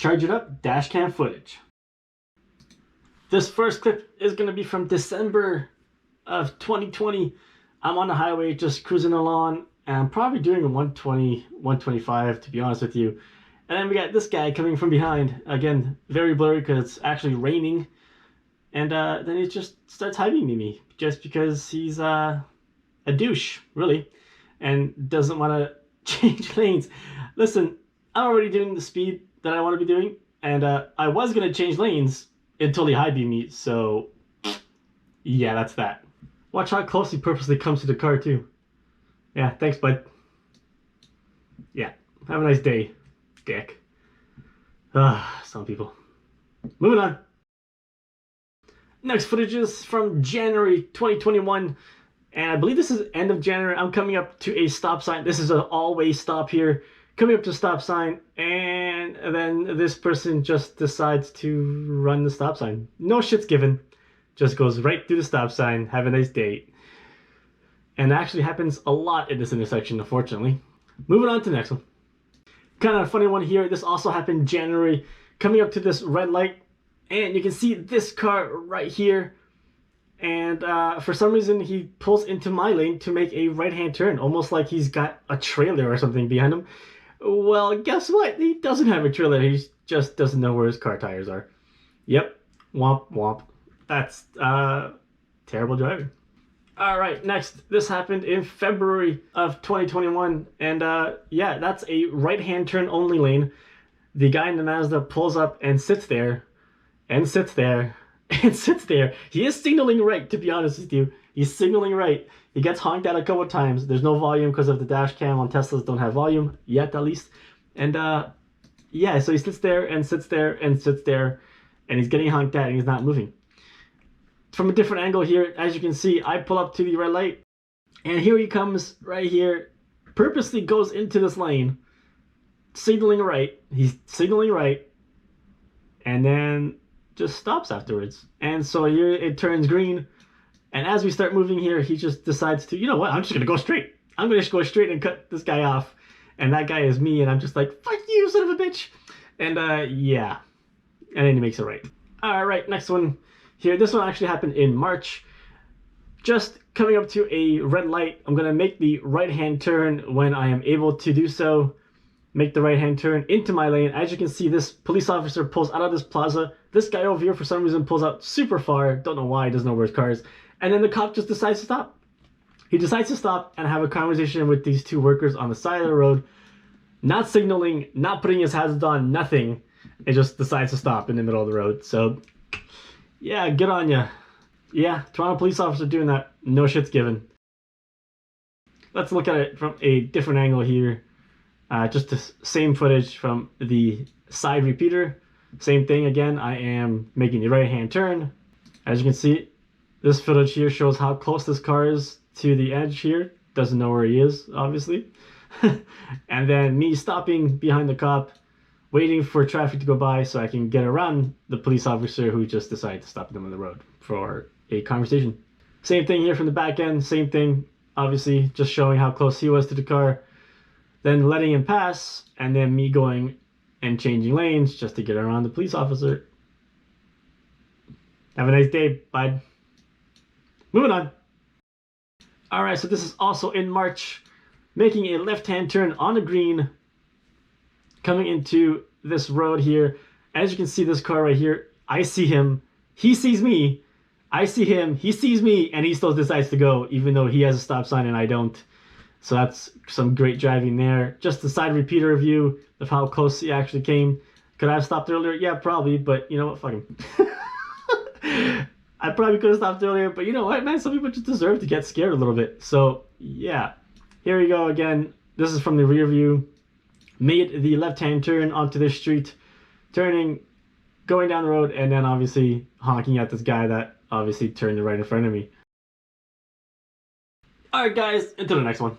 Charge it up, dash cam footage. This first clip is going to be from December of 2020. I'm on the highway just cruising along, and I'm probably doing a 120, 125 to be honest with you. And then we got this guy coming from behind. Again, very blurry because it's actually raining. And then he just starts hiding me just because he's a douche, really, and doesn't want to change lanes. Listen, I'm already doing the speed that I want to be doing, and I was going to change lanes until he high-beamed me, so yeah, that's that. Watch how close he purposely comes to the car, too. Yeah, thanks, bud. Yeah, have a nice day, dick. Some people. Moving on. Next footage is from January 2021, and I believe this is end of January. I'm coming up to a stop sign. This is an all-way stop here. Coming up to stop sign, and then this person just decides to run the stop sign. No shit's given. Just goes right through the stop sign. Have a nice day. And it actually happens a lot in this intersection, unfortunately. Moving on to the next one. Kind of a funny one here. This also happened January. Coming up to this red light, and you can see this car right here. And for some reason, he pulls into my lane to make a right-hand turn, almost like he's got a trailer or something behind him. Well, guess what? He doesn't have a trailer. He just doesn't know where his car tires are. Yep. Womp womp. That's terrible driving. All right, next. This happened in February of 2021. And yeah, that's a right-hand turn only lane. The guy in the Mazda pulls up and sits there. And sits there. And sits there. He is signaling right, to be honest with you. He's signaling right. He gets honked at a couple of times. There's no volume because of the dash cam on Teslas don't have volume yet, at least. And yeah, so he sits there and sits there and sits there, and he's getting honked at and he's not moving. From a different angle here, as you can see, I pull up to the red light, and here he comes right here, purposely goes into this lane, signaling right. He's signaling right, and then just stops afterwards. And so here it turns green. And as we start moving here, he just decides to, you know what, I'm just going to go straight. I'm going to just go straight and cut this guy off. And that guy is me, and I'm just like, fuck you, son of a bitch. And yeah. And then he makes it right. All right, next one here. This one actually happened in March. Just coming up to a red light. I'm going to make the right-hand turn when I am able to do so. Make the right-hand turn into my lane. As you can see, this police officer pulls out of this plaza. This guy over here, for some reason, pulls out super far. Don't know why. He doesn't know where his car is. And then the cop just decides to stop. He decides to stop and have a conversation with these two workers on the side of the road. Not signaling, not putting his hazards on, nothing. It just decides to stop in the middle of the road. So, yeah, good on ya. Yeah, Toronto police officer doing that. No shit's given. Let's look at it from a different angle here. Just the same footage from the side repeater. Same thing again. I am making the right-hand turn. As you can see, this footage here shows how close this car is to the edge here. Doesn't know where he is, obviously. And then me stopping behind the cop, waiting for traffic to go by so I can get around the police officer who just decided to stop them on the road for a conversation. Same thing here from the back end. Same thing, obviously, just showing how close he was to the car. Then letting him pass, and then me going and changing lanes just to get around the police officer. Have a nice day, bud. Moving on. Alright, so this is also in March. Making a left-hand turn on the green. Coming into this road here. As you can see, this car right here, I see him. He sees me. I see him. He sees me, and he still decides to go, even though he has a stop sign and I don't. So that's some great driving there. Just the side repeater view of how close he actually came. Could I have stopped earlier? Yeah, probably, but you know what? Fuck him. I probably could have stopped earlier, but you know what, man? Some people just deserve to get scared a little bit. So, yeah. Here we go again. This is from the rear view. Made the left-hand turn onto this street. Turning, going down the road, and then obviously honking at this guy that obviously turned right in front of me. Alright guys, into the next one.